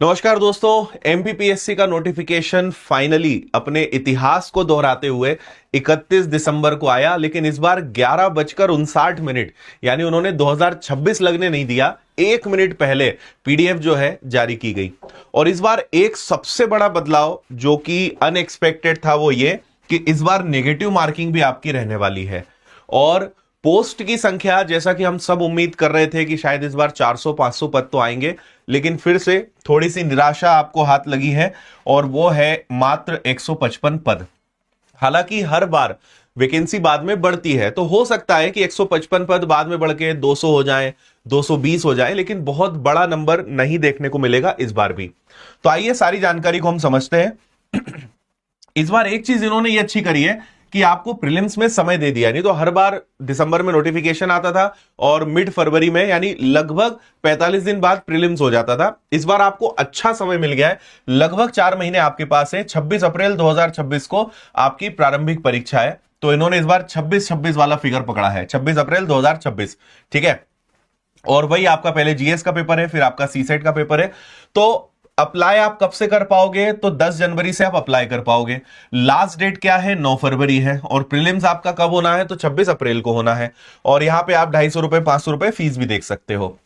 नमस्कार दोस्तों। एमपीपीएससी का नोटिफिकेशन फाइनली अपने इतिहास को दोहराते हुए 31 दिसंबर को आया, लेकिन इस बार 11:59 यानी उन्होंने 2026 लगने नहीं दिया, 1 मिनट पहले पीडीएफ जो है जारी की गई। और इस बार एक सबसे बड़ा बदलाव जो कि अनएक्सपेक्टेड था वो ये कि इस बार नेगेटिव मार्किंग भी आपकी रहने वाली है। और पोस्ट की संख्या, जैसा कि हम सब उम्मीद कर रहे थे कि शायद इस बार 400-500 पद तो आएंगे, लेकिन फिर से थोड़ी सी निराशा आपको हाथ लगी है और वो है मात्र 155 पद। हालांकि हर बार वैकेंसी बाद में बढ़ती है, तो हो सकता है कि 155 पद बाद में बढ़ के 200 हो जाए, 220 हो जाए, लेकिन बहुत बड़ा नंबर नहीं देखने को मिलेगा इस बार भी। तो आइए सारी जानकारी को हम समझते हैं। इस बार एक चीज इन्होंने ये अच्छी करी है कि आपको प्रीलिम्स में समय दे दिया। नहीं तो हर बार दिसंबर में नोटिफिकेशन आता था और मिड फरवरी में यानी लगभग 45 दिन बाद प्रीलिम्स हो जाता था। इस बार आपको अच्छा समय मिल गया है, लगभग 4 महीने आपके पास है। 26 अप्रैल 2026 को आपकी प्रारंभिक परीक्षा है, तो इन्होंने इस बार 26-26 वाला फिगर पकड़ा है, 26 अप्रैल 2026। ठीक है, और वही आपका पहले जीएस का पेपर है, फिर आपका सीसेट का पेपर है। तो अप्लाई आप कब से कर पाओगे? तो 10 जनवरी से आप अप्लाई कर पाओगे। लास्ट डेट क्या है? 9 फरवरी है। और प्रीलिम्स आपका कब होना है? तो 26 अप्रैल को होना है। और यहां पे आप 250 रुपए 500 रुपए फीस भी देख सकते हो।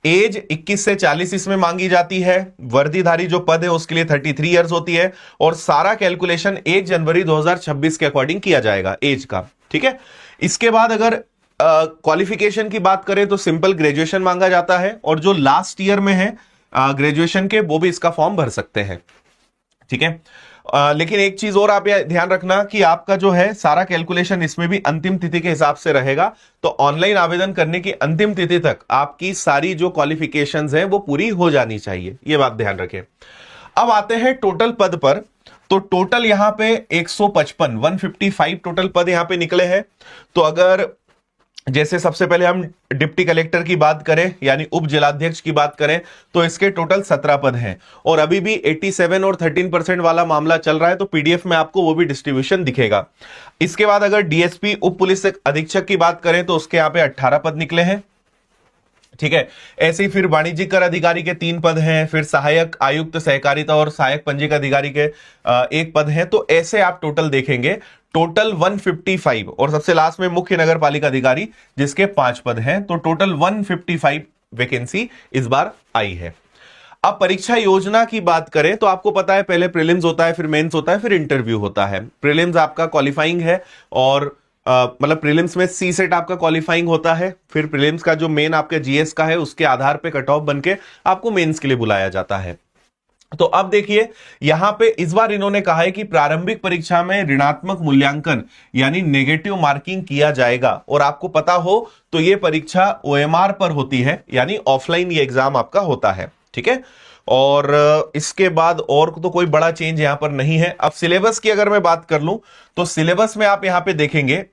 एज 21 से 40 इसमें मांगी जाती है। वर्दीधारी जो पद है उसके लिए 33 ईयर्स होती है। और सारा कैलकुलेशन 1 जनवरी 2026 के अकॉर्डिंग किया जाएगा एज का। ठीक है, इसके बाद अगर क्वालिफिकेशन की बात करें तो सिंपल ग्रेजुएशन मांगा जाता है, और जो लास्ट ईयर में है ग्रेजुएशन के वो भी इसका फॉर्म भर सकते हैं। ठीक है, लेकिन एक चीज और आप ध्यान रखना कि आपका जो है सारा कैलकुलेशन इसमें भी अंतिम तिथि के हिसाब से रहेगा। तो ऑनलाइन आवेदन करने की अंतिम तिथि तक आपकी सारी जो क्वालिफिकेशंस हैं वो पूरी हो जानी चाहिए, ये बात ध्यान रखें। अब आते हैं टोटल पद पर। तो टोटल यहां पे 155 टोटल पद यहां पे निकले हैं। तो अगर जैसे सबसे पहले हम डिप्टी कलेक्टर की बात करें यानी उप जिलाध्यक्ष की बात करें तो इसके टोटल 17 पद हैं। और अभी भी 87 और 13% वाला मामला चल रहा है, तो पीडीएफ में आपको वो भी डिस्ट्रीब्यूशन दिखेगा। इसके बाद अगर डीएसपी उप पुलिस अधीक्षक की बात करें तो उसके यहां पे 18 पद निकले हैं। ठीक है, ऐसे ही फिर वाणिज्यिक कर अधिकारी के 3 पद हैं, फिर सहायक आयुक्त सहकारिता और सहायक पंजीयक अधिकारी के 1 पद हैं। तो ऐसे आप टोटल देखेंगे, टोटल 155। और सबसे लास्ट में मुख्य नगर पालिका अधिकारी जिसके 5 पद हैं। तो टोटल 155 वैकेंसी इस बार आई है। अब परीक्षा योजना की बात करें तो आपको पता है पहले प्रीलिम्स होता है, फिर मेंस होता है, फिर इंटरव्यू होता है। प्रीलिम्स आपका क्वालिफाइंग है, और मतलब प्रीलिम्स में सी सेट आपका क्वालिफाइंग होता है। फिर प्रीलिम्स का जो मेन आपके जीएस का है उसके आधार पे कट ऑफ बनके आपको मेंस के लिए बुलाया जाता है। तो अब देखिए यहां पे इस बार इन्होंने कहा है कि प्रारंभिक परीक्षा में ऋणात्मक मूल्यांकन यानी नेगेटिव मार्किंग किया जाएगा। और आपको पता हो तो यह परीक्षा ओएमआर पर होती है, यानी ऑफलाइन ये एग्जाम आपका होता है। ठीक है, और इसके बाद और तो कोई बड़ा चेंज यहां पर नहीं है। अब सिलेबस की अगर मैं बात कर लूं तो सिलेबस में आप यहां पे देखेंगे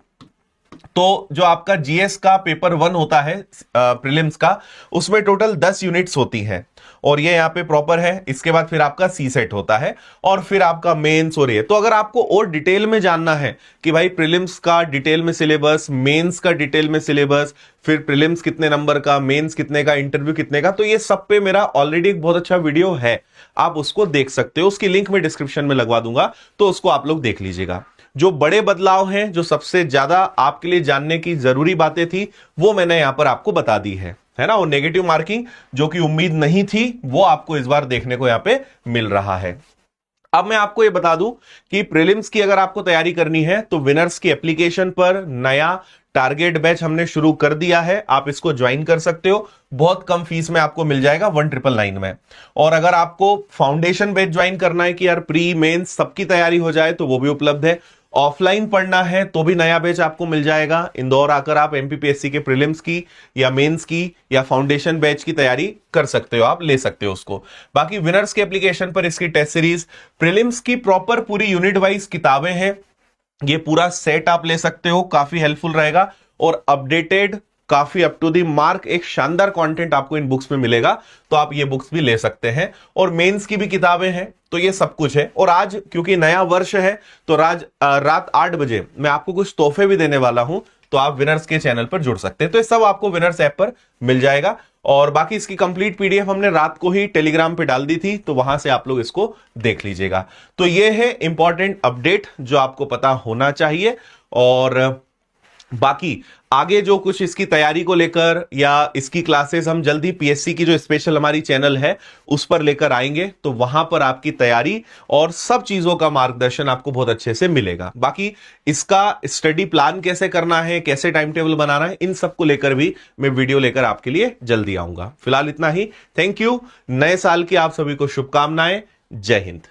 तो जो आपका जीएस का पेपर 1 होता है प्रीलिम्स का, उसमें टोटल 10 यूनिट्स होती हैं और ये यहां पे प्रॉपर है। इसके बाद फिर आपका सी सेट होता है और फिर आपका मेंस और ये। तो अगर आपको और डिटेल में जानना है कि भाई प्रीलिम्स का डिटेल में सिलेबस, मेंस का डिटेल में सिलेबस, फिर प्रीलिम्स कितने नंबर का, मेंस कितने का, इंटरव्यू कितने का, तो ये सब पे मेरा ऑलरेडी एक बहुत अच्छा वीडियो है, आप उसको देख सकते हो। उसकी लिंक मैं डिस्क्रिप्शन में लगवा दूंगा, तो उसको आप लोग देख लीजिएगा। जो बड़े बदलाव हैं, जो सबसे ज्यादा आपके लिए जानने की जरूरी बातें थी, वो मैंने यहां पर आपको बता दी है ना। वो नेगेटिव मार्किंग जो कि उम्मीद नहीं थी, वो आपको इस बार देखने को यहां पे मिल रहा है। अब मैं आपको ये बता दूं कि प्रीलिम्स की अगर आपको तैयारी करनी है तो विनर्स की एप्लीकेशन पर नया टारगेट बैच हमने शुरू कर दिया है, आप इसको ज्वाइन कर सकते हो। बहुत कम फीस में आपको मिल जाएगा 1999 में। और अगर आपको फाउंडेशन बैच ज्वाइन करना है कि यार प्री मेंस सबकी तैयारी हो जाए, तो वो भी उपलब्ध है। ऑफलाइन पढ़ना है तो भी नया बैच आपको मिल जाएगा। इंदौर आकर आप एमपीपीएससी के प्रीलिम्स की या मेंस की या फाउंडेशन बैच की तैयारी कर सकते हो, आप ले सकते हो उसको। बाकी विनर्स के एप्लीकेशन पर इसकी टेस्ट सीरीज, प्रीलिम्स की प्रॉपर पूरी यूनिट वाइज किताबें हैं, ये पूरा सेट आप ले सकते हो, काफी हेल्पफुल रहेगा। और अपडेटेड, काफी अप टू दी मार्क एक शानदार कंटेंट आपको इन बुक्स में मिलेगा, तो आप ये बुक्स भी ले सकते हैं। और मेंस की भी किताबें हैं, तो ये सब कुछ है। और आज क्योंकि नया वर्ष है तो रात 8 बजे मैं आपको कुछ तोहफे भी देने वाला हूं, तो आप विनर्स के चैनल पर जुड़ सकते हैं। तो ये सब आपको विनर्स ऐप पर मिल जाएगा। और बाकी इसकी कंप्लीट पीडीएफ हमने रात को ही टेलीग्राम पे डाल दी थी, तो वहां से आप लोग इसको देख लीजिएगा। तो ये है इंपॉर्टेंट अपडेट जो आपको पता होना चाहिए। और बाकी आगे जो कुछ इसकी तैयारी को लेकर या इसकी क्लासेस हम जल्दी पीएससी की जो स्पेशल हमारी चैनल है उस पर लेकर आएंगे, तो वहां पर आपकी तैयारी और सब चीजों का मार्गदर्शन आपको बहुत अच्छे से मिलेगा। बाकी इसका स्टडी प्लान कैसे करना है, कैसे टाइम टेबल बनाना है, इन सब को लेकर भी मैं वीडियो लेकर आपके लिए जल्दी आऊंगा। फिलहाल इतना ही। Thank you. नए साल की आप सभी को शुभकामनाएं। जय हिंद।